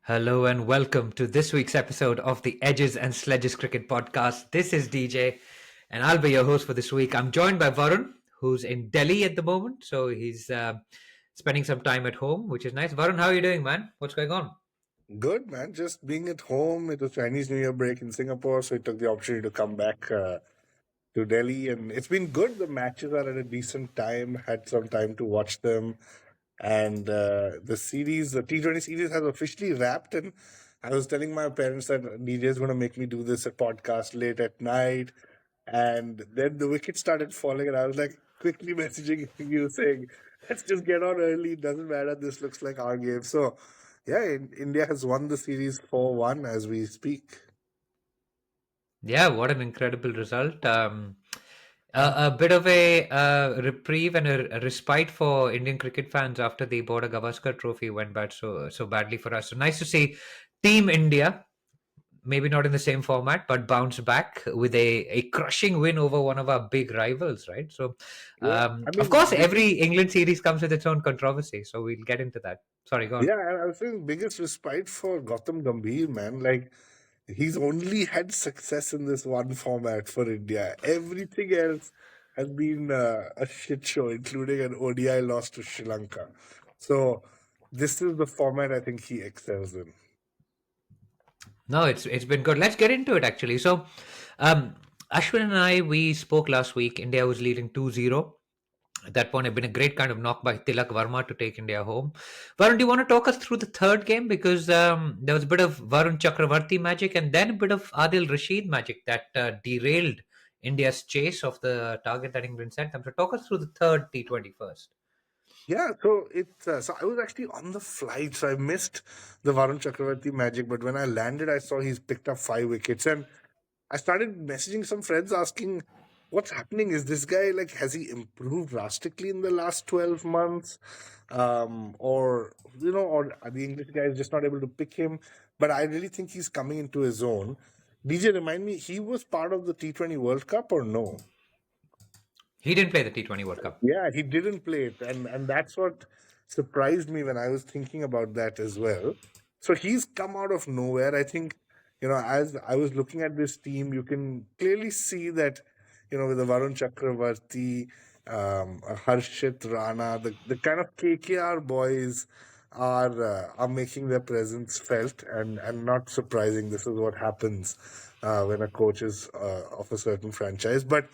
Hello and welcome to this week's episode of the Edges and Sledges Cricket Podcast. This is DJ, and I'll be your host for this week. I'm joined by Varun, who's in Delhi at the moment, so he's spending some time at home, which is nice. Varun, how are you doing, man? What's going on? Good, man. Just being at home. It was Chinese New Year break in Singapore, so I took the opportunity to come back to Delhi, and it's been good. The matches are at a decent time. Had some time to watch them, and the T20 series, has officially wrapped. And I was telling my parents that DJ is going to make me do this a podcast late at night, and then the wicket started falling, and I was like quickly messaging you saying, "Let's just get on early. Doesn't matter. This looks like our game." So, yeah, India has won the series 4-1 as we speak. Yeah, what an incredible result. A bit of a reprieve and a respite for Indian cricket fans after the Border Gavaskar Trophy went bad so badly for us. So nice to see Team India, maybe not in the same format, but bounce back with a crushing win over one of our big rivals, right? So, Yeah, I of mean, course, every England series comes with its own controversy. So we'll get into that. Sorry, go on. yeah, I was saying biggest respite for Gautam Gambhir, man. Like, he's only had success in this one format for India. Everything else has been a shit show, including an ODI loss to Sri Lanka. So, this is the format I think he excels in. No, it's been good. Let's get into it actually. So, um, Ashwin and I we spoke last week. India was leading 2-0. At that point, it had been a great kind of knock by Tilak Varma to take India home. Varun, do you want to talk us through the third game? Because there was a bit of Varun Chakravarti magic and then a bit of Adil Rashid magic that derailed India's chase of the target that England sent them. So talk us through the third T20 first. Yeah, so I was actually on the flight, so I missed the Varun Chakravarti magic. But when I landed, I saw he's picked up 5 wickets, and I started messaging some friends asking, "What's happening? Is this guy like has he improved drastically in the last 12 months, or or are the English guys just not able to pick him?" But I really think he's coming into his own. DJ, remind me, he was part of the T20 World Cup or no? He didn't play the T20 World Cup. Yeah, he didn't play it, and that's what surprised me when I was thinking about that as well. So he's come out of nowhere. I think, as I was looking at this team, you can clearly see that, with the Varun Chakravarti, Harshit Rana, the kind of KKR boys are making their presence felt, and not surprising. This is what happens when a coach is of a certain franchise, but.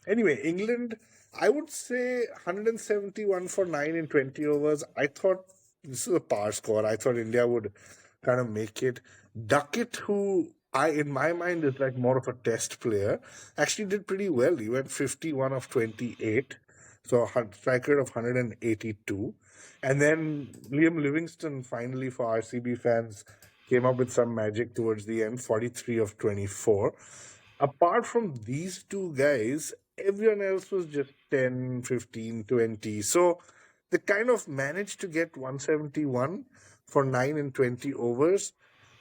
Anyway, England, I would say 171 for 9 in 20 overs. I thought this is a par score. I thought India would kind of make it. Duckett, who in my mind, is like more of a test player, actually did pretty well. He went 51 of 28, so a strike rate of 182. And then Liam Livingston, finally, for RCB fans, came up with some magic towards the end, 43 of 24. Apart from these two guys, everyone else was just 10, 15, 20. So they kind of managed to get 171 for 9 and 20 overs.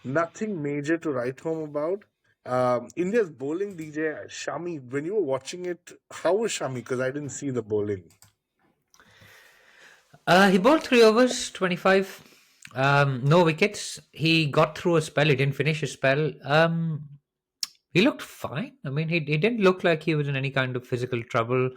Nothing major to write home about. India's bowling, DJ Shami, when you were watching it, how was Shami? Because I didn't see the bowling. He bowled 3 overs, 25. No wickets. He got through a spell. He didn't finish his spell. He looked fine. I mean, he didn't look like he was in any kind of physical trouble.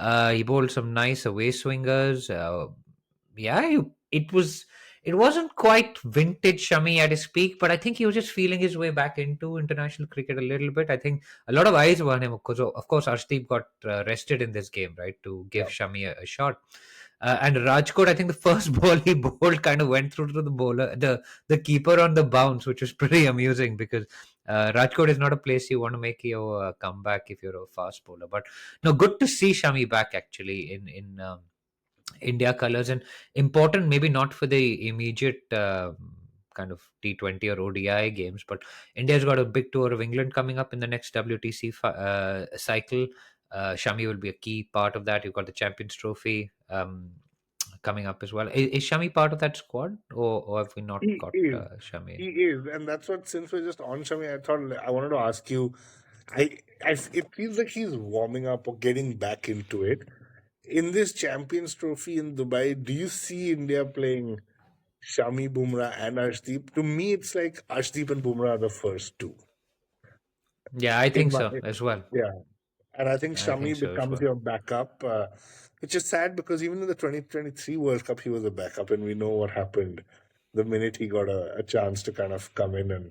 He bowled some nice away swingers. Yeah, it wasn't quite vintage Shami at his peak, but I think he was just feeling his way back into international cricket a little bit. I think a lot of eyes were on him because, of course, Arshdeep got rested in this game, right, to give Shami a shot. And Rajkot, I think the first ball he bowled kind of went through to the bowler, the keeper on the bounce, which was pretty amusing because Rajkot is not a place you want to make your comeback if you're a fast bowler. But no, good to see Shami back actually in India colours, and important maybe not for the immediate kind of T20 or ODI games, but India's got a big tour of England coming up in the next WTC cycle. Shami will be a key part of that. You've got the Champions Trophy coming up as well. Is Shami part of that squad, or have we not He got is. Shami? He is. And that's what, since we're just on Shami, I thought I wanted to ask you. It feels like he's warming up or getting back into it. In this Champions Trophy in Dubai, do you see India playing Shami, Bumrah, and Arshdeep. To me, it's like Arshdeep and Bumrah are the first two. Yeah, I In think my so as well. yeah, and I think I think Shami so as becomes well. your backup, which is sad because even in the 2023 World Cup, he was a backup, and we know what happened the minute he got a chance to kind of come in. And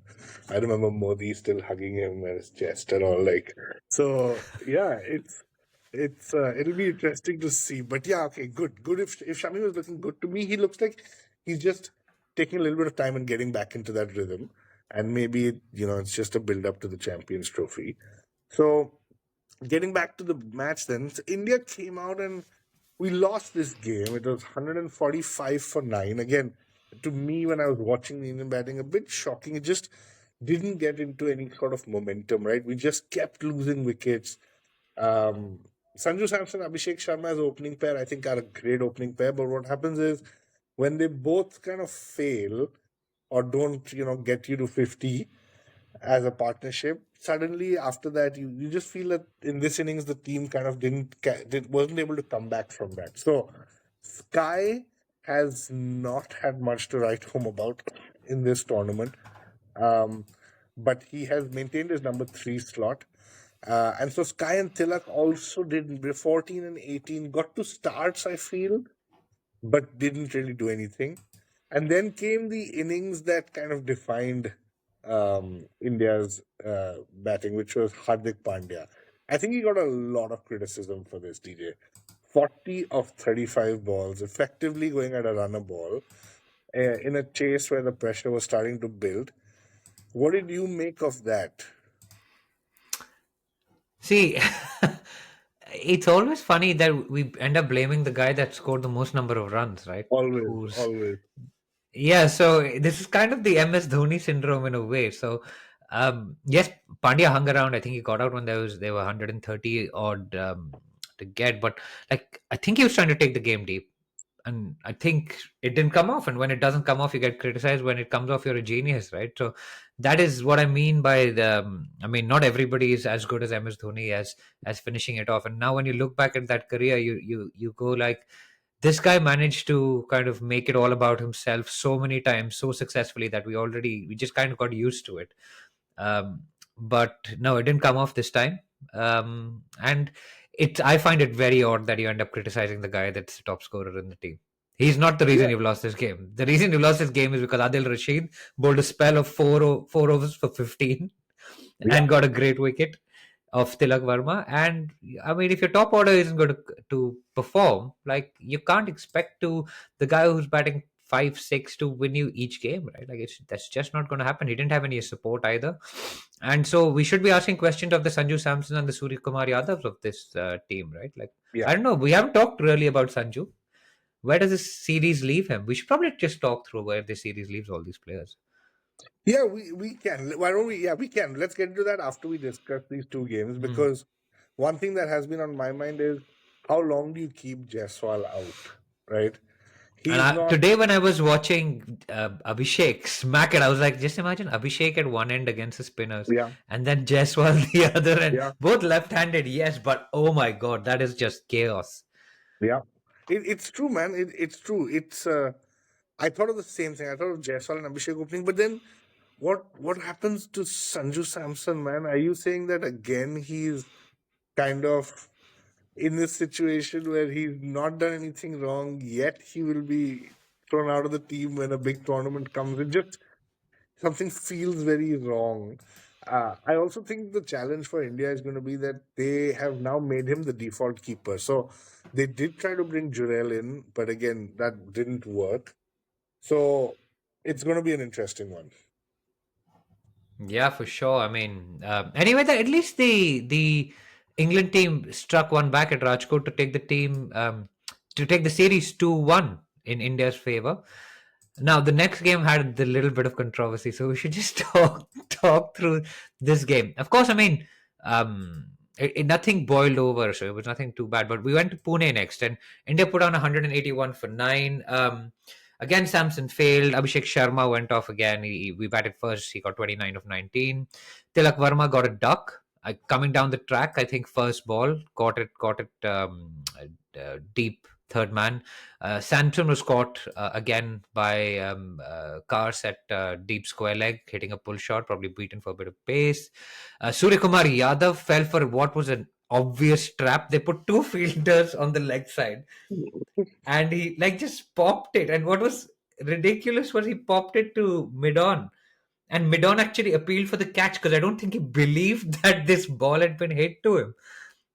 I remember Modi still hugging him at his chest and all. Like, so yeah, it's it'll be interesting to see. But yeah, okay, good. If Shami was looking good to me, he looks like he's just taking a little bit of time and getting back into that rhythm. And maybe it's just a build up to the Champions Trophy. So getting back to the match then, so India came out and we lost this game. It was 145 for 9. Again, to me, when I was watching the Indian batting, a bit shocking. It just didn't get into any sort of momentum, right? We just kept losing wickets. Sanju Samson, Abhishek Sharma as opening pair, I think are a great opening pair. But what happens is when they both kind of fail or don't, get you to 50, as a partnership. Suddenly, after that, you just feel that in this innings the team kind of wasn't able to come back from that. So Sky has not had much to write home about in this tournament, um, but he has maintained his number three slot. And so Sky and Tilak also did 14 and 18 got to starts, I feel, but didn't really do anything. And then came the innings that kind of defined India's batting, which was Hardik Pandya. I think he got a lot of criticism for this, DJ. 40 of 35 balls, effectively going at a runner ball in a chase where the pressure was starting to build. What did you make of that? See, it's always funny that we end up blaming the guy that scored the most number of runs, right? Always, Who's always. Yeah, so this is kind of the MS Dhoni syndrome in a way. So, yes, Pandya hung around. I think he got out when there were 130 odd to get, but like I think he was trying to take the game deep, and I think it didn't come off. And when it doesn't come off, you get criticized. When it comes off, you're a genius, right? So that is what I mean by the. I mean, not everybody is as good as MS Dhoni as finishing it off. And now, when you look back at that career, you go like, this guy managed to kind of make it all about himself so many times so successfully that we just kind of got used to it. But no, it didn't come off this time. And I find it very odd that you end up criticizing the guy that's the top scorer in the team. He's not the reason Yeah, you've lost this game. The reason you lost this game is because Adil Rashid bowled a spell of 4 overs for 15 yeah, and got a great wicket of Tilak Varma. And I mean, if your top order isn't going to perform, like you can't expect the guy who's batting 5, 6 to win you each game, right? Like that's just not going to happen. He didn't have any support either, and so we should be asking questions of the Sanju Samson and the Surya Kumar Yadavs of this team, right? Like yeah. I don't know. We haven't talked really about Sanju. Where does this series leave him? We should probably just talk through where this series leaves all these players. Yeah, we can. Why don't we? Yeah, we can. Let's get into that after we discuss these two games Hmm. because one thing that has been on my mind is how long do you keep Jaiswal out, right? And He's not. today, when I was watching Abhishek smack it, I was like, just imagine Abhishek at one end against the spinners, Yeah, and then Jaiswal the other end, yeah, both left-handed. Yes, but oh my god, that is just chaos. yeah. It's true, man. It's true. It's. I thought of the same thing. I thought of Jaiswal and Abhishek opening, but then what happens to Sanju Samson, man? Are you saying that again? He's kind of in this situation where he's not done anything wrong, yet he will be thrown out of the team when a big tournament comes. It just something feels very wrong. I also think the challenge for India is going to be that they have now made him the default keeper. So they did try to bring Jurel in, but again, that didn't work. So it's going to be an interesting one. Yeah, for sure. I mean, anyway, at least the England team struck one back at Rajkot to take the team to take the series 2-1 in India's favor. Now the next game had the little bit of controversy, so we should just talk through this game. Of course, I mean, nothing boiled over, so it was nothing too bad. But we went to Pune next, and India put on 181 for 9. Again, Samson failed. Abhishek Sharma went off again. We batted first. He got 29 of 19. Tilak Varma got a duck. Coming down the track, I think first ball caught it deep third man. Santon was caught again by Cars at deep square leg, hitting a pull shot, probably beaten for a bit of pace. Surya Kumar Yadav fell for what was an obvious trap. They put two fielders on the leg side, and he like just popped it. And what was ridiculous was he popped it to mid on, and mid on actually appealed for the catch because I don't think he believed that this ball had been hit to him.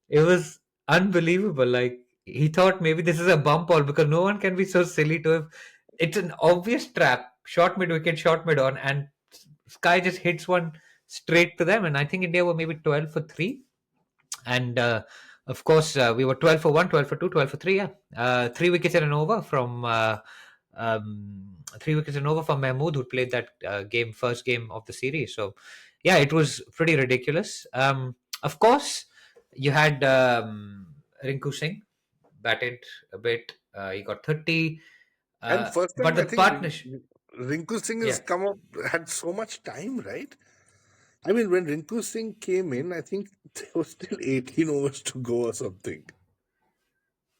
It was unbelievable. Like he thought maybe this is a bump ball because no one can be so silly to have. It's an obvious trap, short mid wicket, short mid on, and Sky just hits one straight to them. And I think India were maybe 12 for 3. And of course, we were 12 for 1, 12 for 2, 12 for 3. Yeah. 3 wickets in an over from. 3 wickets in over from Mahmood, who played that first game of the series. So, yeah, it was pretty ridiculous. Of course, you had Rinku Singh batted a bit. He got 30. And first But time, the I think partnership, Rinku Singh has yeah, come up, had so much time, right? I mean, when Rinku Singh came in, I think there was still 18 overs to go or something.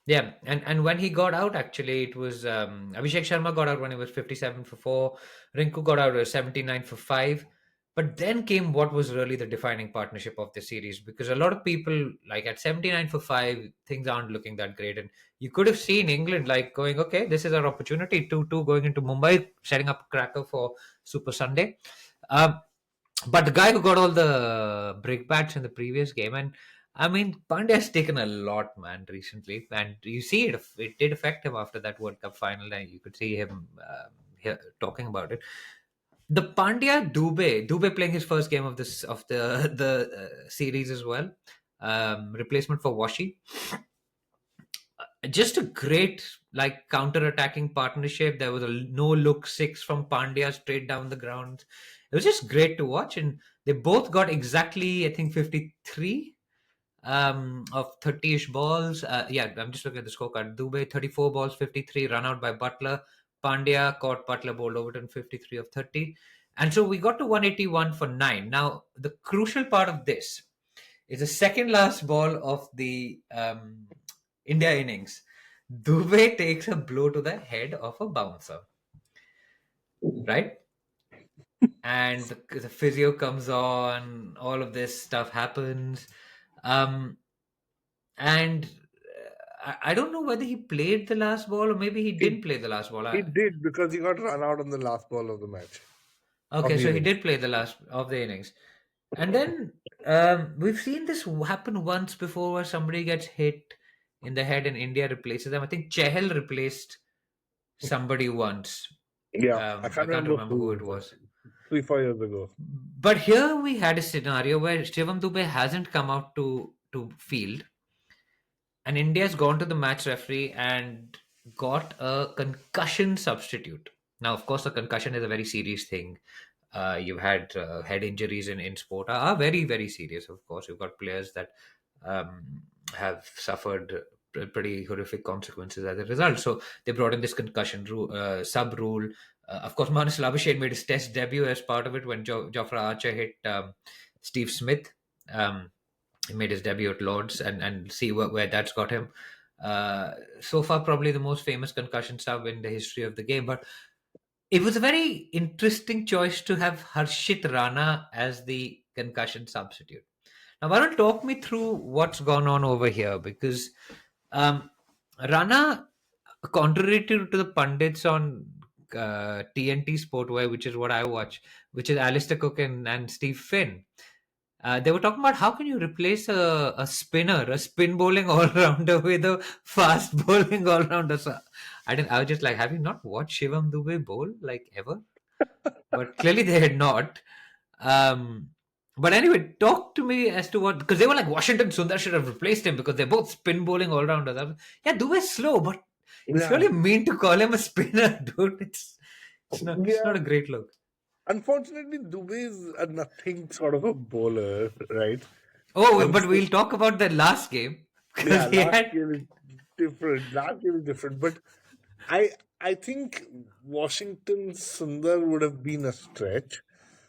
yeah, and when he got out, actually, it was Abhishek Sharma got out when he was 57 for 4. Rinku got out at 79 for 5. But then came what was really the defining partnership of the series, because a lot of people, like at 79 for 5, things aren't looking that great. And you could have seen England like going, okay, this is our opportunity, 2-2 going into Mumbai, setting up a cracker for Super Sunday. Um, but the guy who got all the brickbats in the previous game, and I mean, Pandya's taken a lot, man, recently, and you see it. It did affect him after that World Cup final, and you could see him talking about it. The Pandya Dubey playing his first game of the series as well. Replacement for Washi. Just a great like counter-attacking partnership. There was a no look six from Pandya straight down the ground. It was just great to watch, and they both got exactly I think 53 of 30ish balls. Yeah, I'm just looking at the scorecard. Dubey 34 balls, 53 run out by Butler. Pandya caught Butler, bowled Overton 53 of 30, and so we got to 181 for 9. Now the crucial part of this is the second last ball of the India innings. Dubey takes a blow to the head of a bouncer, right? And the physio comes on, all of this stuff happens. Um, and I don't know whether he played the last ball or maybe he He, didn't play the last ball. he did because he got run out on the last ball of the match, of Okay, the so he innings. did play the last of the innings. And then we've seen this happen once before where somebody gets hit in the head and India replaces them. I think Chehel replaced somebody once. Yeah, I I can't can't remember remember who who, it but was. 3 4 years ago. But here we had a scenario where Shivam Dubey hasn't come out to field, and India's gone to the match referee and got a concussion substitute. Now, of course, a concussion is a very serious thing. You've had head injuries in sport are very, very serious, of course. You've got players that um, have suffered pretty horrific consequences as a result. So they brought in this concussion rule, sub rule. Of course, Manas Labuschagne made his test debut as part of it when Jofra Archer hit Steve Smith. He made his debut at Lords, and see where that's got him. So far, probably the most famous concussion sub in the history of the game. But it was a very interesting choice to have Harshit Rana as the concussion substitute. Now, Varun, talk me through what's gone on over here, because Rana, contrary to the pundits on TNT Sportwear, which is what I watch, which is Alistair Cook and Steve Finn, they were talking about how can you replace a spinner, a spin bowling all rounder with a fast bowling all rounder. So I was just like, have you not watched Shivam Dubey bowl like ever? But clearly they had not. Um, but anyway, talk to me as to what, because they were like Washington Sundar should have replaced him because they're both spin bowling all rounders. Yeah, Dubey's slow, but it's Yeah, really mean to call him a spinner, dude. It's yeah. not a great look. Unfortunately, Dubey is a nothing sort of a bowler, right? Oh, And but so, we'll talk about the last game because yeah, he had. last game is different. But I I think Washington Sundar would have been a stretch.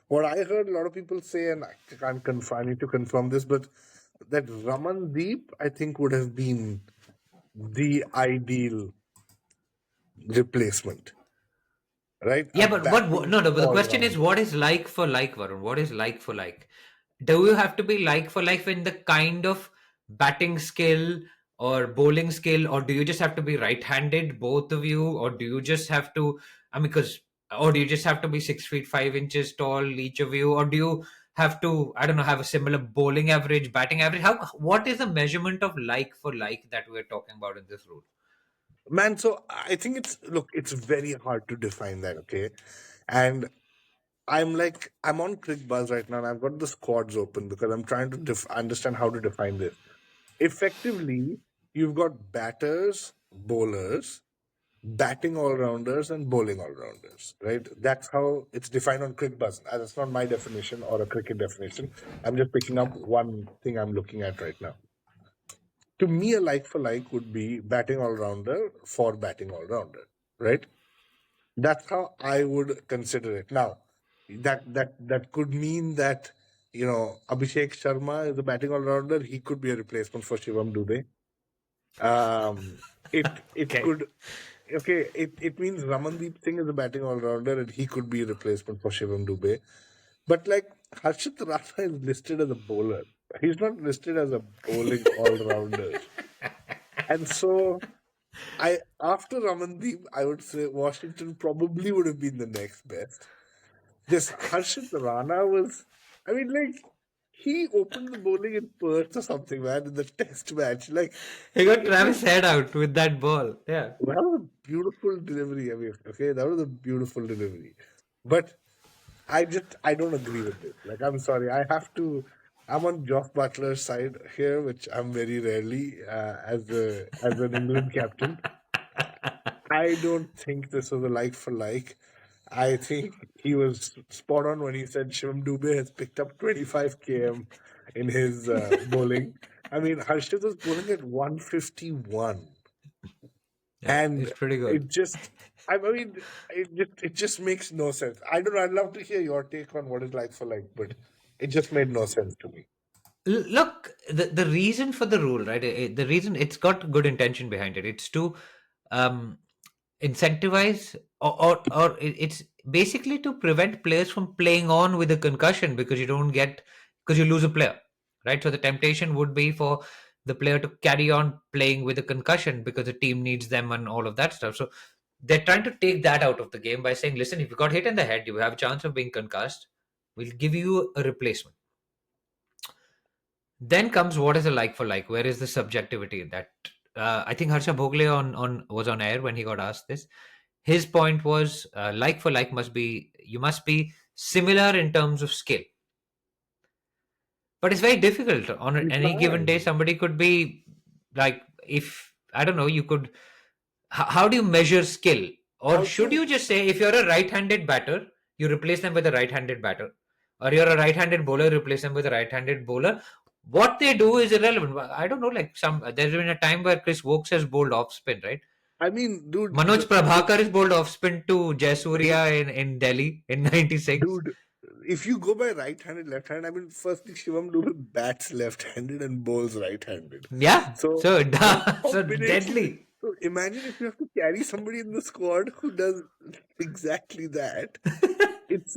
What I heard a lot of people say, and I can't confirm, I need to confirm this, but that Raman Deep I think would have been the ideal replacement, right? A Yeah, but batting no, no, but the all question is, rounder. what is like for like, Varun? What is like for like? Do you have to be like for like in the kind of batting skill or bowling skill, or do you just have to be right-handed, both of you, or do you just have to? I mean, because or do you just have to be 6 feet 5 inches tall, each of you, or do you have to, I don't know, have a similar bowling average, batting average? How? What is the measurement of like for like that we're talking about in this rule? Man, so I think it's very hard to define that, okay? And I'm on ClickBuzz right now and I've got the squads open because I'm trying to understand how to define this. Effectively, you've got batters, bowlers, batting all rounders, and bowling all rounders, right? That's how it's defined on ClickBuzz. That's not my definition or a cricket definition. I'm just picking up one thing I'm looking at right now. To me, a like for like would be batting all rounder for batting all rounder, right? That's how I would consider it. Now, that could mean that Abhishek Sharma is a batting all rounder. He could be a replacement for Shivam Dube. It Okay. could okay. It means Ramandeep Singh is a batting all rounder, and he could be a replacement for Shivam Dube. But like Harshit Rana is listed as a bowler. He's not listed as a bowling all rounder, and so I after Ramandeep, I would say Washington probably would have been the next best. This Harshit Rana was, I mean, like he opened the bowling in Perth or something, man, in the Test match. Like He got it was Travis Head out with that ball. Yeah. that was a beautiful delivery. I mean, okay, that was a beautiful delivery, but I don't agree with this. Like I'm sorry, I have to. I'm on Joff Butler's side here, which I'm very rarely as an England captain. I don't think this was a like for like. I think he was spot on when he said Shivam Dubey has picked up 25 km in his bowling. I mean, Harshit was bowling at 151, Yeah, and it's pretty good. it just, I mean, it just makes no sense. I don't know. I'd love to hear your take on what it's like for like, but it just made no sense to me. Look, the reason for the rule, right? The reason it's got good intention behind it. It's to um, incentivize, it's basically to prevent players from playing on with a concussion because you lose a player, right? So the temptation would be for the player to carry on playing with a concussion because the team needs them and all of that stuff. So they're trying to take that out of the game by saying, listen, if you got hit in the head, you have a chance of being concussed. We'll give you a replacement. Then comes what is a like for like? Where is the subjectivity? That I think Harsha Bhogle on was on air when he got asked this. His point was like for like must be you must be similar in terms of skill, but it's very difficult on You any given day. can't. Somebody could be like, if I don't know, you could. How do you measure skill? Or should Also, you just say if you're a right-handed batter, you replace them with a right-handed batter, or you're a right-handed bowler, replace them with a right-handed bowler? What they do is irrelevant. I don't know. Like there's been a time where Chris Wokes has bowled off spin, right? I mean, dude, Manoj Prabhakar is bowled off spin to Jayasuriya in Delhi in '96. dude, if you go by right-handed, left-handed, I mean, firstly, Shivam Dubey bats left-handed and bowls right-handed. Yeah, So so the so combination. deadly. So imagine if you have to carry somebody in the squad who does exactly that. It's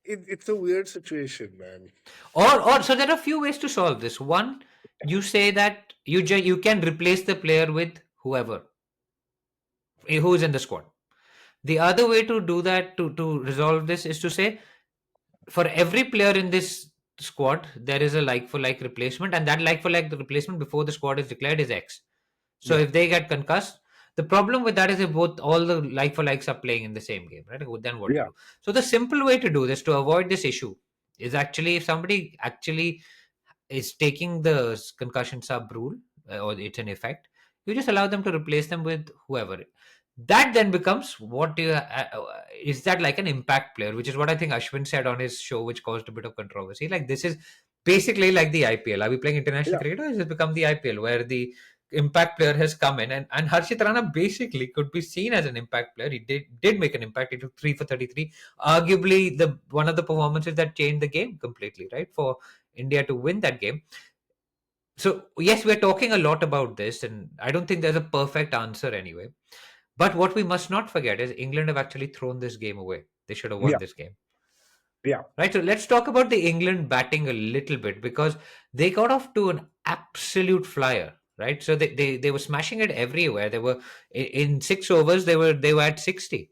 it's a weird situation, man. Or so there are a few ways to solve this. One, you say that you can replace the player with whoever who is in the squad. The other way to do that to resolve this is to say for every player in this squad there is a like for like replacement, and that like for like the replacement before the squad is declared is X. So Yeah, if they get concussed, the problem with that is if both all the like for likes are playing in the same game, right? Then what do you yeah. do? So the simple way to do this to avoid this issue is actually if somebody actually is taking the concussion sub rule, or it's an effect, you just allow them to replace them with whoever. That then becomes what you is that like an impact player, which is what I think Ashwin said on his show, which caused a bit of controversy. Like this is basically like the IPL. Are we playing international Yeah. cricket, or has it become the IPL where the impact player has come in, and Harshit Rana basically could be seen as an impact player. He did make an impact. He took 3 for 33, arguably the one of the performances that changed the game completely, right, for India to win that game. So yes, we're talking a lot about this, and I don't think there's a perfect answer anyway. But what we must not forget is England have actually thrown this game away. They should have won Yeah, this game. yeah, Right. So let's talk about the England batting a little bit because they got off to an absolute flyer. Right. So they were smashing it everywhere. They were in 6 overs, they were at 60.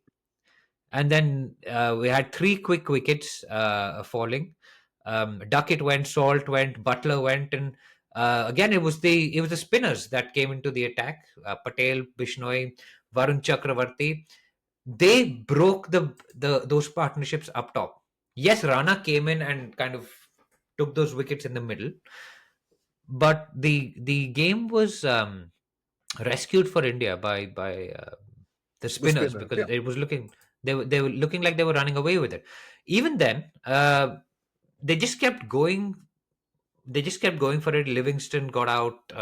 And then we had three quick wickets falling. Duckett went, Salt went, Butler went, and again it was the spinners that came into the attack. Patel, Bishnoi, Varun Chakravarti. They broke the those partnerships up top. Yes, Rana came in and kind of took those wickets in the middle, but the game was rescued for India by the the spinners spinner. because Yeah, it was looking they were looking like they were running away with it. Even then, they just kept going. They just kept going for it. Livingston got out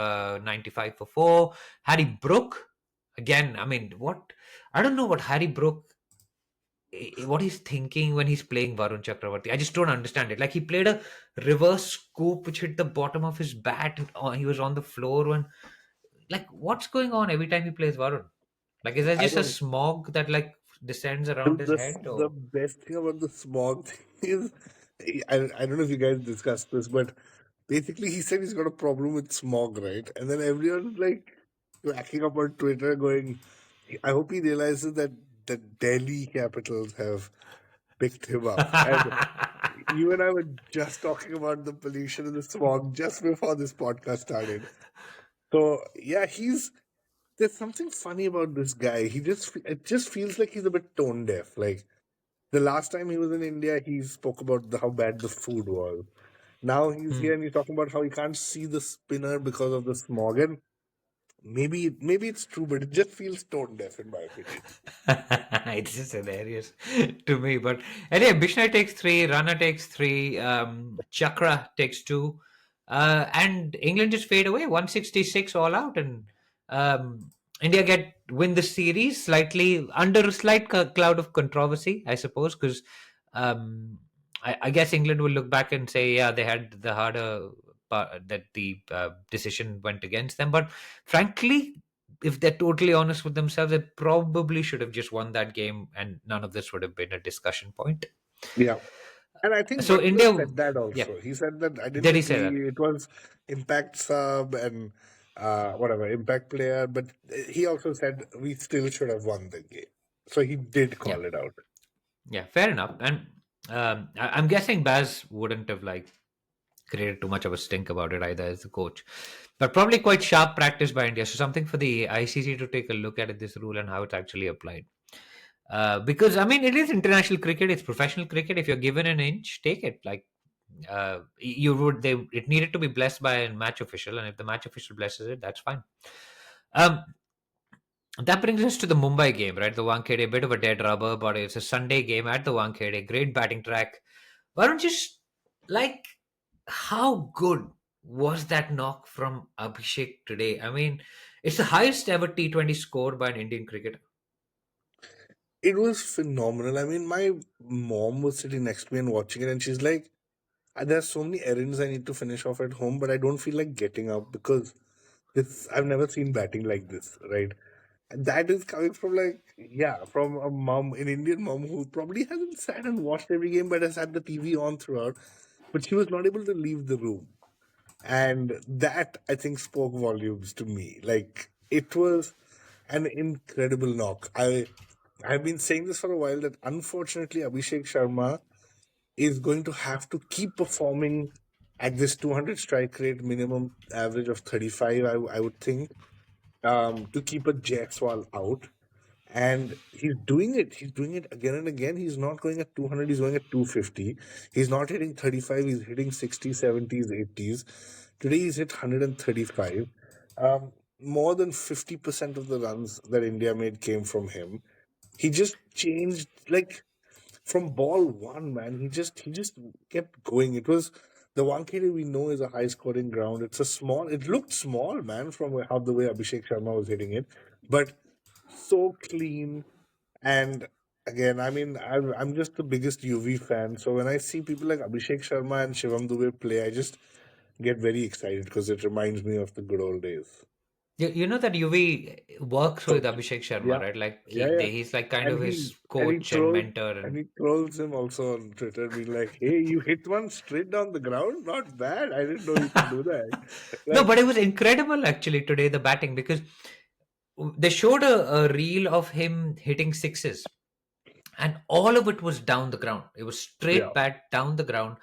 95 for 4. Harry Brook again. I mean, what I don't know what Harry Brook what he's thinking when he's playing Varun Chakravarti. I just don't understand it. Like he played a reverse scoop which hit the bottom of his bat. And, he was on the floor when like what's going on every time he plays Varun? Like is there I just a don't. smog that like descends The, around his the head the or best thing about the smog thing is, I don't know if you guys discussed this, but basically he said he's got a problem with smog, right? And then everyone's like whacking up on Twitter, going, "I hope he realizes that the Delhi Capitals have picked him up." And you and I were just talking about the pollution and the smog just before this podcast started. So yeah, there's something funny about this guy. It just feels like he's a bit tone deaf. Like the last time he was in India, he spoke about how bad the food was. Now he's Hmm. here and he's talking about how he can't see the spinner because of the smog. And maybe it's true, but it just feels tone deaf in my opinion. It's just hilarious to me. But anyway, Bishnoi takes three, Rana takes three, Chakra takes two, and England just fade away 166 all out, and um, India get win the series slightly under a slight cloud of controversy, I suppose, because I guess England will look back and say, yeah, they had the harder part, that the decision went against them, but frankly if they're totally honest with themselves, they probably should have just won that game, and none of this would have been a discussion point. Yeah. And I think So Butler India, said that yeah, also. He said that I did didn't he say play. that? It was impact sub and whatever, impact player. But he also said we still should have won the game. So he did Yeah, call it out. yeah, fair enough. And I'm guessing Baz wouldn't have like created too much of a stink about it either as the coach, but probably quite sharp practice by India. So something for the ICC to take a look at this rule and how it's actually applied. Because I mean, it is international cricket. It's professional cricket. If you're given an inch, take it. Like you would, they it needed to be blessed by a match official, and if the match official blesses it, that's fine. Um, that brings us to the Mumbai game, right? The Wankhede, bit of a dead rubber, but it's a Sunday game at the Wankhede. Great batting track. Why don't just like how good was that knock from Abhishek today? I mean, it's the highest ever T20 score by an Indian cricketer. It was phenomenal. I mean, my mom was sitting next to me and watching it, and she's like, There's so many errands I need to finish off at home, but I don't feel like getting up because this I've never seen batting like this, right? And that is coming from from a mom, an Indian mom who probably hasn't sat and watched every game but has had the TV on throughout, but she was not able to leave the room. And that I think spoke volumes to me. Like it was an incredible knock. I've been saying this for a while that unfortunately Abhishek Sharma is going to have to keep performing at this 200 strike rate minimum average of 35, I would think, to keep a Jaiswal out. And he's doing it. He's doing it again and again. He's not going at 200, he's going at 250. He's not hitting 35, he's hitting 60s, 70s, 80s. Today he's hit 135. More than 50% of the runs that India made came from him. He just changed, like, from ball one, man, he just kept going. It was the Wankhede we know is a high scoring ground. It looked small, man, from how the way Abhishek Sharma was hitting it, but so clean. And again, I mean, I'm just the biggest UV fan. So when I see people like Abhishek Sharma and Shivam Dubey play, I just get very excited because it reminds me of the good old days. You know that UV works with So Abhishek Sharma, yeah, right? Like yeah, yeah. he's like kind And of his he coach and trolls mentor, and he trolls him also on Twitter, being like, "Hey, you hit one straight down the ground, not bad. I didn't know you could do that." no, Like, but it was incredible actually today, the batting, because they showed a reel of him hitting sixes, and all of it was down the ground. It was yeah, straight bat down the ground,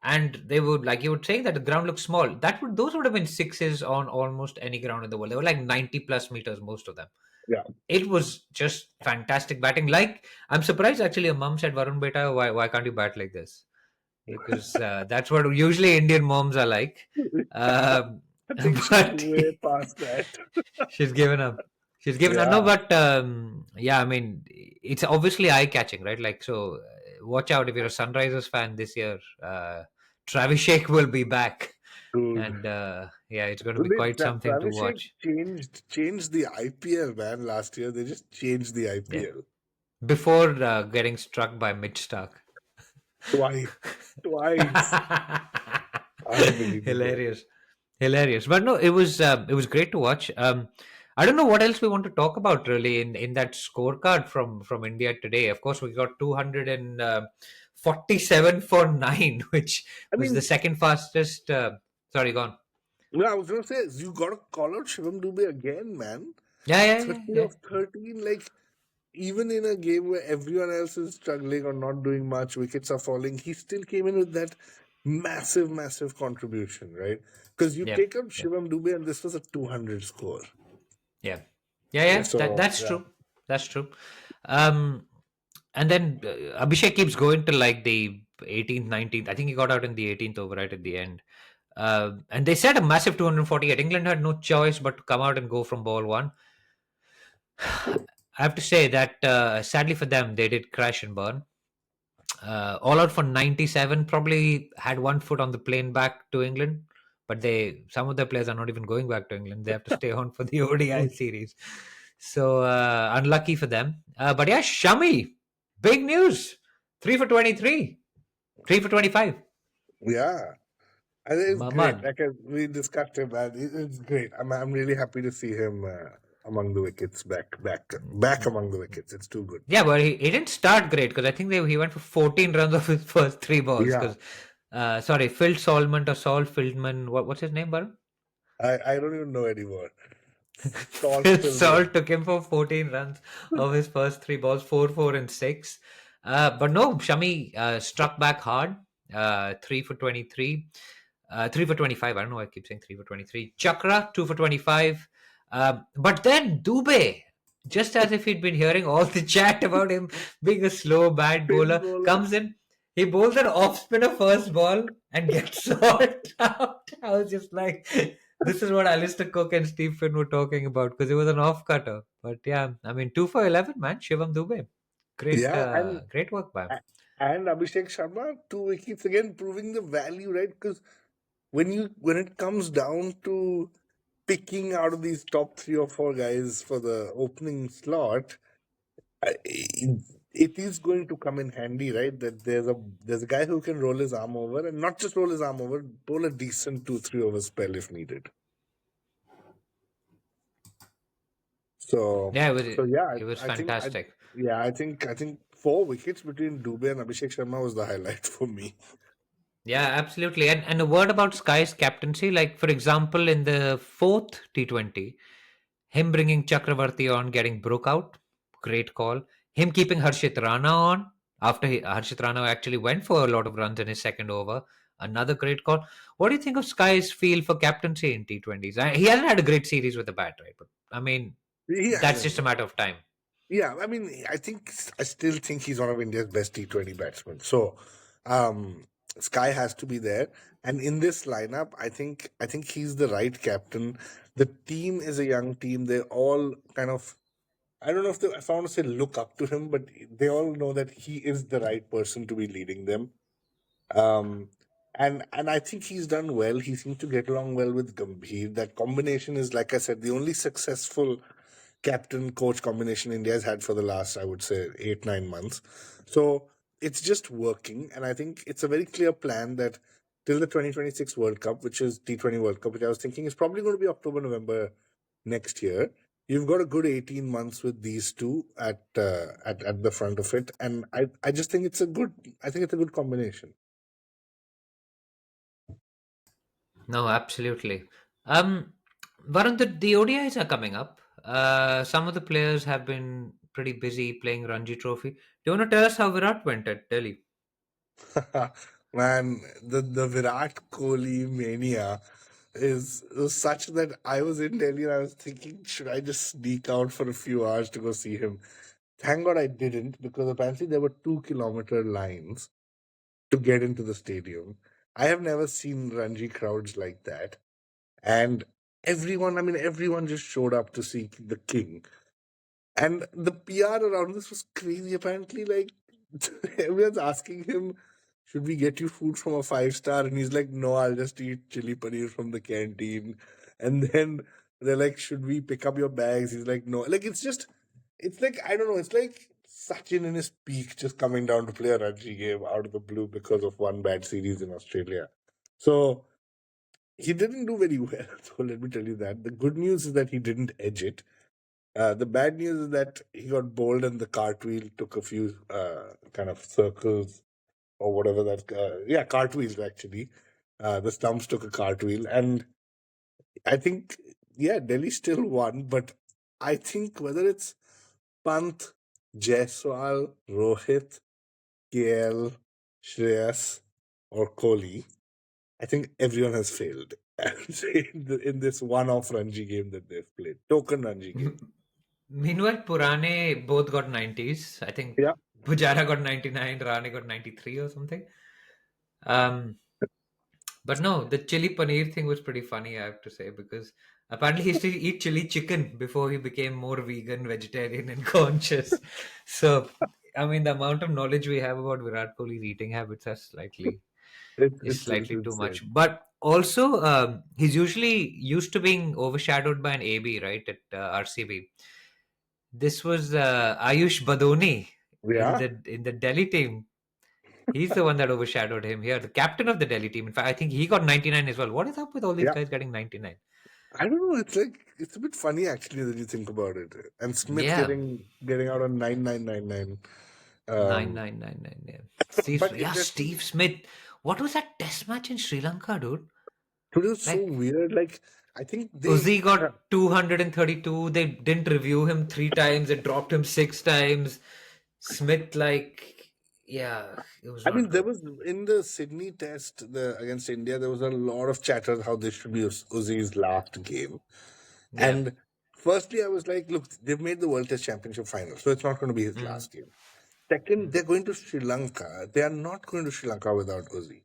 and they would, like you were saying, that the ground looked small. Those would have been sixes on almost any ground in the world. They were like 90 plus meters, most of them. yeah. It was just fantastic batting. Like, I'm surprised actually. A mom said, "Varun beta, why can't you bat like this?" Because that's what usually Indian moms are like. Um, I think she's but way past that. she's given up. She's given up. No, Yeah, but yeah, I mean, it's obviously eye catching, right? Like, so watch out if you're a Sunrisers fan this year. Travis Shake will be back, dude. and yeah, it's going to be They, quite something to Travis Sheikh watch. changed the IPL, man. Last year, they just changed the Yeah, IPL before getting struck by Mitch Stark. twice, twice. Unbelievable. Hilarious, hilarious. But no, it was great to watch. I don't know what else we want to talk about really in that scorecard from India today. Of course, we got 247 for 9, which I was the mean, second fastest. Sorry, gone. no, I was gonna say you gotta call out Shivam Dubey again, man. Yeah, yeah, yeah, 30 yeah. of 13, like even in a game where everyone else is struggling or not doing much, wickets are falling, he still came in with that massive, massive contribution, right? Because you Yeah, take out yeah, Shivam Dubey and this was a 200 score. yeah, yeah, yeah. So, That's yeah. true. That's true. Um, and then Abhishek keeps going to like the 18th, 19th. I think he got out in the 18th over right at the end. And they set a massive 248. England had no choice but to come out and go from ball one. I have to say that sadly for them, they did crash and burn. All out for 97. Probably had one foot on the plane back to England, but some of their players are not even going back to England. They have to stay on for the ODI series. So unlucky for them. But yeah, Shami, big news. 3 for 23, 3 for 25. Yeah. And it's great. Maman. Like we discussed him, man. It's great. I'm really happy to see him among the wickets, back among the wickets. It's too good. Yeah, but he didn't start great because I think he went for 14 runs off his first three balls. Yeah. Because, sorry, Phil Solman or Saul Fieldman, what's his name, Baron? I don't even know anymore. Salt Phil Pilgrim. Saul took him for 14 runs of his first three balls, 4, 4, and 6. But no, Shami struck back hard, 3 for 23, 3 for 25. I don't know why I keep saying 3 for 23. Chakra, 2 for 25. But then Dubey, just as if he'd been hearing all the chat about him being a slow, bad Spin bowler, bowler. comes in. He bowls an off spinner first ball and gets all out. I was just like, this is what Alistair Cook and Steve Finn were talking about because it was an off cutter. But yeah, I mean, 2 for 11, man. Shivam Dubey. Yeah, and Great work by him. and Abhishek Sharma, 2 wickets again, proving the value, right? Because when it comes down to picking out of these top 3 or 4 guys for the opening slot, it is going to come in handy, right? That there's a guy who can roll his arm over, and not just roll his arm over, bowl a decent 2-3 over spell if needed. So Yeah, so yeah, it was I think fantastic. I think 4 wickets between Dubey and Abhishek Sharma was the highlight for me. Yeah, absolutely. And a word about Sky's captaincy. Like, for example, in the fourth T20, him bringing Chakravarti on, getting Brook out, great call. Him keeping Harshit Rana on after Harshit Rana actually went for a lot of runs in his second over, another great call. What do you think of Sky's feel for captaincy in T20s? He hasn't had a great series with the bat, right? But I mean, He that's hasn't. just a matter of time. Yeah, I mean, I still think he's one of India's best T20 batsmen. So, um, Sky has to be there. And in this lineup, I think he's the right captain. The team is a young team. They all kind of, I don't know if I want to say look up to him, but they all know that he is the right person to be leading them. Um, and I think he's done well. He seems to get along well with Gambhir. That combination is, like I said, the only successful captain coach combination India has had for the last, I would say, 8 9 months. So it's just working, and I think it's a very clear plan that till the 2026 World Cup, which is T20 World Cup, which I was thinking is probably going to be October, November next year. You've got a good 18 months with these two at the front of it, and I just think it's a good I think it's a good combination. No, absolutely. Varun, the ODIs are coming up. Some of the players have been pretty busy playing Ranji Trophy. Do you want to tell us how Virat went at Delhi? Man, the Virat Kohli mania is such that I was in Delhi and I was thinking, should I just sneak out for a few hours to go see him? Thank God I didn't, because apparently there were 2 kilometer lines to get into the stadium. I have never seen Ranji crowds like that. And everyone just showed up to see the king. And the PR around this was crazy. Apparently, like, everyone's asking him, should we get you food from a five-star? And he's like, no, I'll just eat chili paneer from the canteen. And then they're like, should we pick up your bags? He's like, no. Like, it's like, I don't know, it's like Sachin in his peak just coming down to play a Ranji game out of the blue because of one bad series in Australia. So he didn't do very well. So let me tell you that. The good news is that he didn't edge it. The bad news is that he got bowled and the cartwheel took a few kind of circles or whatever that. Yeah, cartwheels actually. The stumps took a cartwheel, and I think yeah, Delhi still won, but I think whether it's Pant, Jaiswal, Rohit, KL, Shreyas, or Kohli, I think everyone has failed in this one-off Ranji game that they've played, token Ranji game. Meanwhile, Purane both got 90s. I think Yeah, Pujara got 99, Rane got 93 or something. Um, but no, the chili paneer thing was pretty funny, I have to say, because apparently he used to eat chili chicken before he became more vegan, vegetarian, and conscious. So, I mean, the amount of knowledge we have about Virat Kohli's eating habits are it's slightly too insane. much. But also, he's usually used to being overshadowed by an AB, right, at RCB. This was Ayush Badoni Yeah, in the Delhi team. He's the one that overshadowed him here, the captain of the Delhi team. In fact, I think he got 99 as well. What is up with all these yeah. guys getting 99? I don't know. It's like it's a bit funny actually that you think about it. And Smith Yeah, getting out on 9999. nine Um, nine nine nine. Yeah, but Steve interesting. Smith. What was that test match in Sri Lanka, dude? It was so Like weird. Like I think they Uzi got 232. They didn't review him three times. They dropped him six times. Smith, like, yeah, it was I not mean, there good. was in the Sydney test against India, there was a lot of chatter how this should be Uzi's last game. Yeah. And firstly, I was like, look, they've made the World Test Championship final, so it's not going to be his Mm, last game. Second, mm. they're going to Sri Lanka. They are not going to Sri Lanka without Uzi.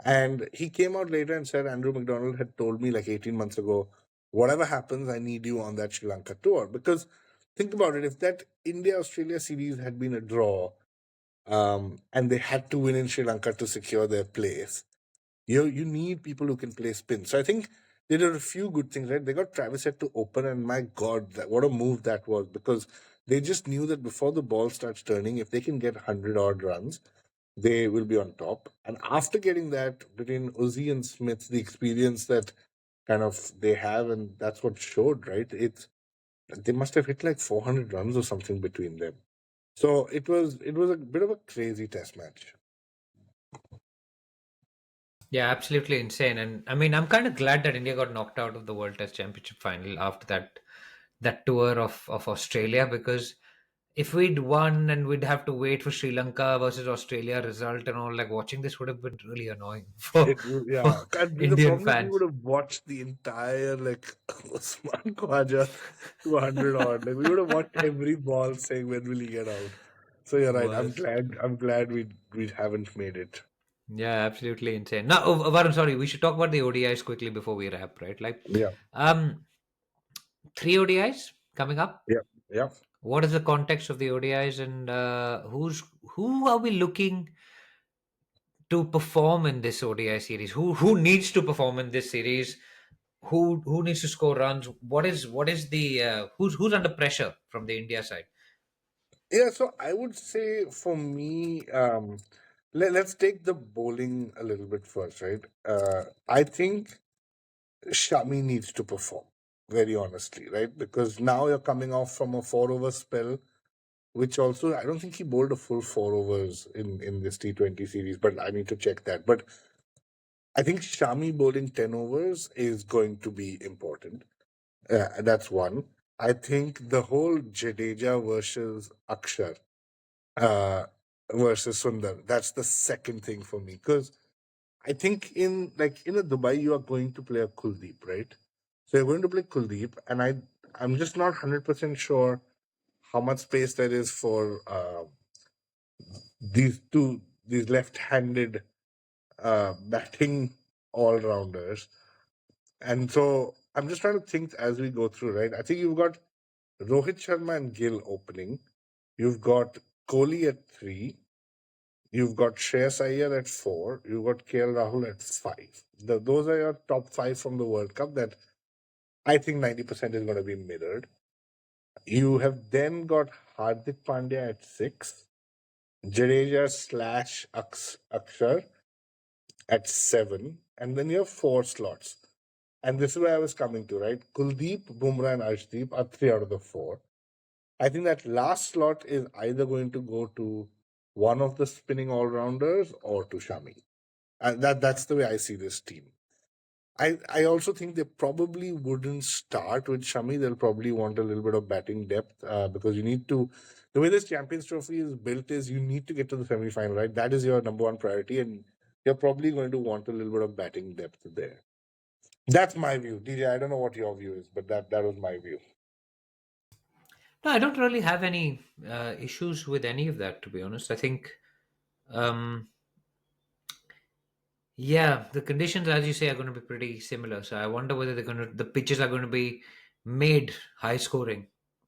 And he came out later and said, Andrew McDonald had told me like 18 months ago, whatever happens, I need you on that Sri Lanka tour. Because think about it, if that India Australia series had been a draw, and they had to win in Sri Lanka to secure their place, you need people who can play spin. So I think they did a few good things, right? They got Travis Head to open, and my God, what a move that was, because they just knew that before the ball starts turning, if they can get 100 odd runs, they will be on top. And after getting that, between Uzi and Smith, the experience that kind of they have, and that's what showed, right? They must have hit like 400 runs or something between them. So it was a bit of a crazy test match. Yeah, absolutely insane. And I mean, I'm kind of glad that India got knocked out of the World Test Championship final after that tour of Australia, because if we'd won and we'd have to wait for Sri Lanka versus Australia result and all, like watching this would have been really annoying for Yeah. And the Indian problem is we fans. would have watched the entire like Osman Khwaja 200 odd. Like we would have watched every ball saying when will he get out. So you're right. I'm Was glad. I'm glad we haven't made it. Yeah, absolutely insane. Now, Varun, sorry, we should talk about the ODIs quickly before we wrap, right? Like, Yeah. um, three ODIs coming up. Yeah. Yeah. What is the context of the ODIs, and who are we looking to perform in this ODI series? Who needs to perform in this series? Who needs to score runs? What is the who's under pressure from the India side? Yeah. So I would say for me, let's take the bowling a little bit first, right? I think Shami needs to perform, very honestly, right? Because now you're coming off from a 4 over spell, which also I don't think he bowled a full 4 overs in this T20 series, but I need to check that. But I think Shami bowling 10 overs is going to be important. That's one. I think the whole Jadeja versus Akshar uh, versus Sundar, that's the second thing for me. Because I think in a Dubai, you are going to play a Kuldeep, right? So you're going to play Kuldeep, and I'm just not 100% sure how much space there is for these left-handed batting all rounders. And so I'm just trying to think as we go through, right? I think you've got Rohit Sharma and Gill opening. You've got Kohli at three. You've got Shreyas Iyer at four. You've got KL Rahul at five. Those are your top five from the World Cup that I think 90% is going to be mirrored. You have then got Hardik Pandya at six, Jadeja slash Akshar at seven, and then you have four slots. And this is where I was coming to, right? Kuldeep, Bumrah, and Arshdeep are three out of the four. I think that last slot is either going to go to one of the spinning all rounders or to Shami. And that's the way I see this team. I also think they probably wouldn't start with Shami. They'll probably want a little bit of batting depth because you need to. The way this Champions Trophy is built is you need to get to the semi final, right? That is your number one priority, and you're probably going to want a little bit of batting depth there. That's my view, DJ. I don't know what your view is, but that was my view. No, I don't really have any issues with any of that, to be honest. I think, um, yeah, the conditions, as you say, are going to be pretty similar. So I wonder whether the pitches are going to be made high scoring.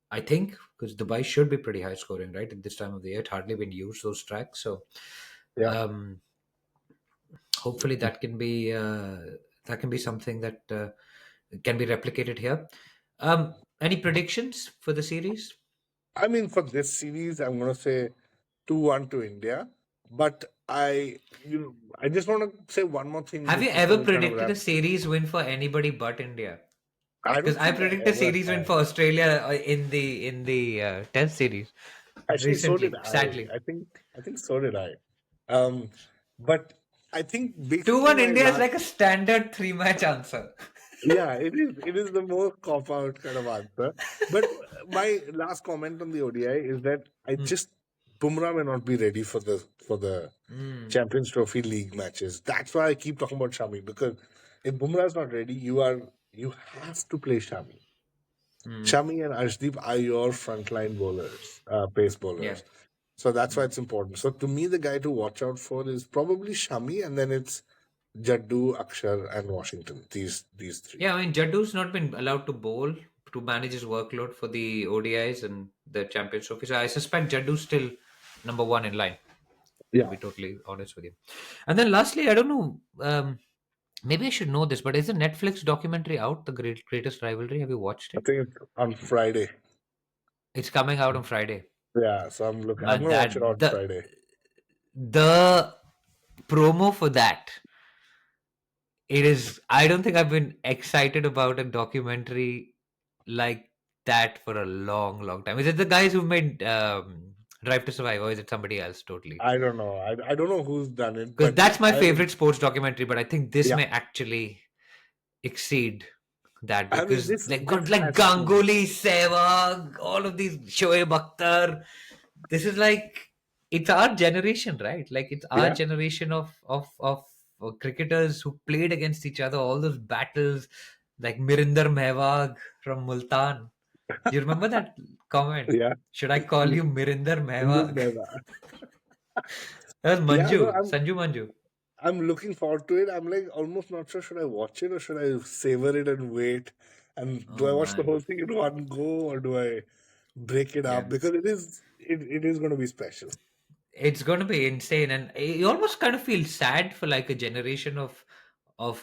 I think because Dubai should be pretty high scoring, right? At this time of the year, it hardly been used those tracks. So Yeah. um, hopefully that can be something that can be replicated here. Any predictions for the series? I mean, for this series, I'm going to say 2-1 to India. But I just want to say one more thing Have you before ever we kind of predicted wrap. a series win for anybody but India? I Because don't I think I predict a ever series win have. for Australia in the Test series Actually, so did recently. I. Sadly, I think so did I. Um, but I think two basically one my India is last. like a standard three-match answer. Yeah, it is. It is the more cop out kind of answer. But my last comment on the ODI is that I Hmm. just Bumrah may not be ready for the Hmm. Champions Trophy league matches. That's why I keep talking about Shami because if Bumrah is not ready, you have to play Shami. Hmm. Shami and Arshdeep are your frontline bowlers, pace Yeah. bowlers. So that's why Hmm. it's important. So to me, the guy to watch out for is probably Shami, and then it's Jaddu, Akshar, and Washington. These three. Yeah, I mean, Jaddu's not been allowed to bowl to manage his workload for the ODIs and the Champions Trophy. So I suspect Jaddu's still number one in line, to Yeah, be totally honest with you. And then lastly, I don't know, maybe I should know this, but is the Netflix documentary out, The Greatest Rivalry? Have you watched I it? think it's on Friday. It's coming out on Friday. Yeah, so I'm Man, gonna watch that it on Friday. the promo for that, it is, I don't think I've been excited about a documentary like that for a long, long time. Is it the guys who made Drive to Survive, or is it somebody else totally? I don't know. I don't know who's done it, Because but that's my I favorite sports documentary, but I think this yeah. may actually exceed that I mean because this like this got like has to be. Ganguly, Sehwag, all of these Shoaib Akhtar. This is like it's our generation, right? Like it's our Yeah. generation of cricketers who played against each other. All those battles, like Mirinder Mehwag from Multan. You remember that comment? Yeah. Should I call you Mirinder Mehwag? Never. That was Yeah, no, Manju, Sanju Manju. I'm looking forward to it. I'm like almost not sure should I watch it or should I savor it and wait? And do Oh I watch the man, whole thing in one go or do I break it yeah. up? Because it is going to be special. It's going to be insane, and you almost kind of feel sad for like a generation of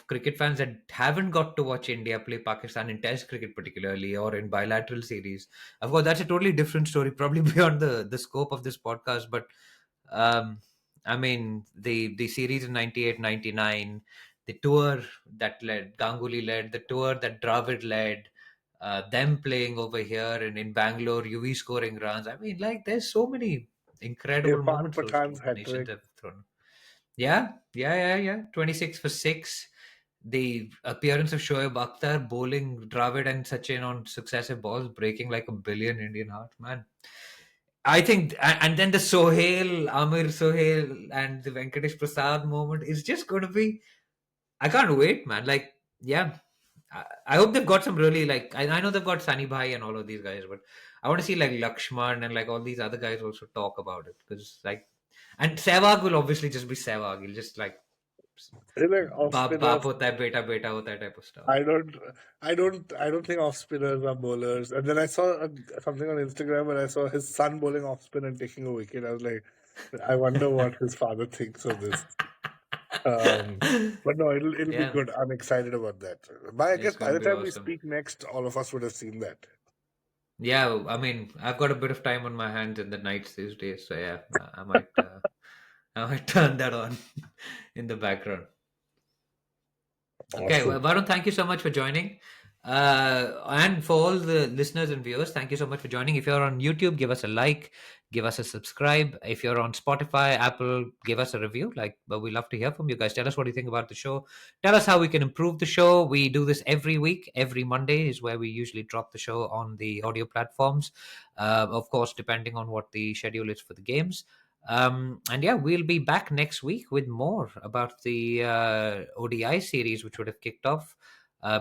cricket fans that haven't got to watch India play Pakistan in Test cricket, particularly, or in bilateral series. Of course, that's a totally different story, probably beyond the scope of this podcast. But um, I mean, the series in 98, 99, the tour that led Ganguly led, the tour that Dravid led, them playing over here and in Bangalore, UV scoring runs. I mean, like, there's so many incredible Irfan moments those Pathan's two hat nations trick. have thrown. Yeah. 26 for 6. The appearance of Shoaib Akhtar bowling Dravid and Sachin on successive balls, breaking like a billion Indian hearts, man. I think, and then the Sohail, Amir Sohail, and the Venkatesh Prasad moment is just going to be. I can't wait, man. Like, yeah, I hope they've got some really like. I know they've got Sunny Bhai and all of these guys, but I want to see like Lakshman and like all these other guys also talk about it because like, and Sehwag will obviously just be Sehwag. He'll just like Like off बाप बाप spinners, होता है बेटा बेटा होता है type of stuff. I don't, I don't think off spinners are bowlers. And then I saw something on Instagram where I saw his son bowling off spin and taking a wicket. I was like, I wonder what his father thinks of this. But no, it'll be Yeah, good. I'm excited about that. By I guess it's by going to the be time we awesome. speak next, all of us would have seen that. Yeah, I mean, I've got a bit of time on my hands in the nights these days, so yeah, I might turn that on in the background. Okay, well, Awesome. Varun, thank you so much for joining. And for all the listeners and viewers, thank you so much for joining. If you're on YouTube, give us a like, give us a subscribe. If you're on Spotify, Apple, give us a review. Like, but we love to hear from you guys. Tell us what you think about the show. Tell us how we can improve the show. We do this every week. Every Monday is where we usually drop the show on the audio platforms. Of course, depending on what the schedule is for the games. And yeah, we'll be back next week with more about the ODI series, which would have kicked off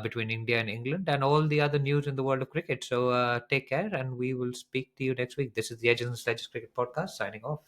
between India and England, and all the other news in the world of cricket. So take care, and we will speak to you next week. This is the Edges and Sledges Cricket Podcast signing off.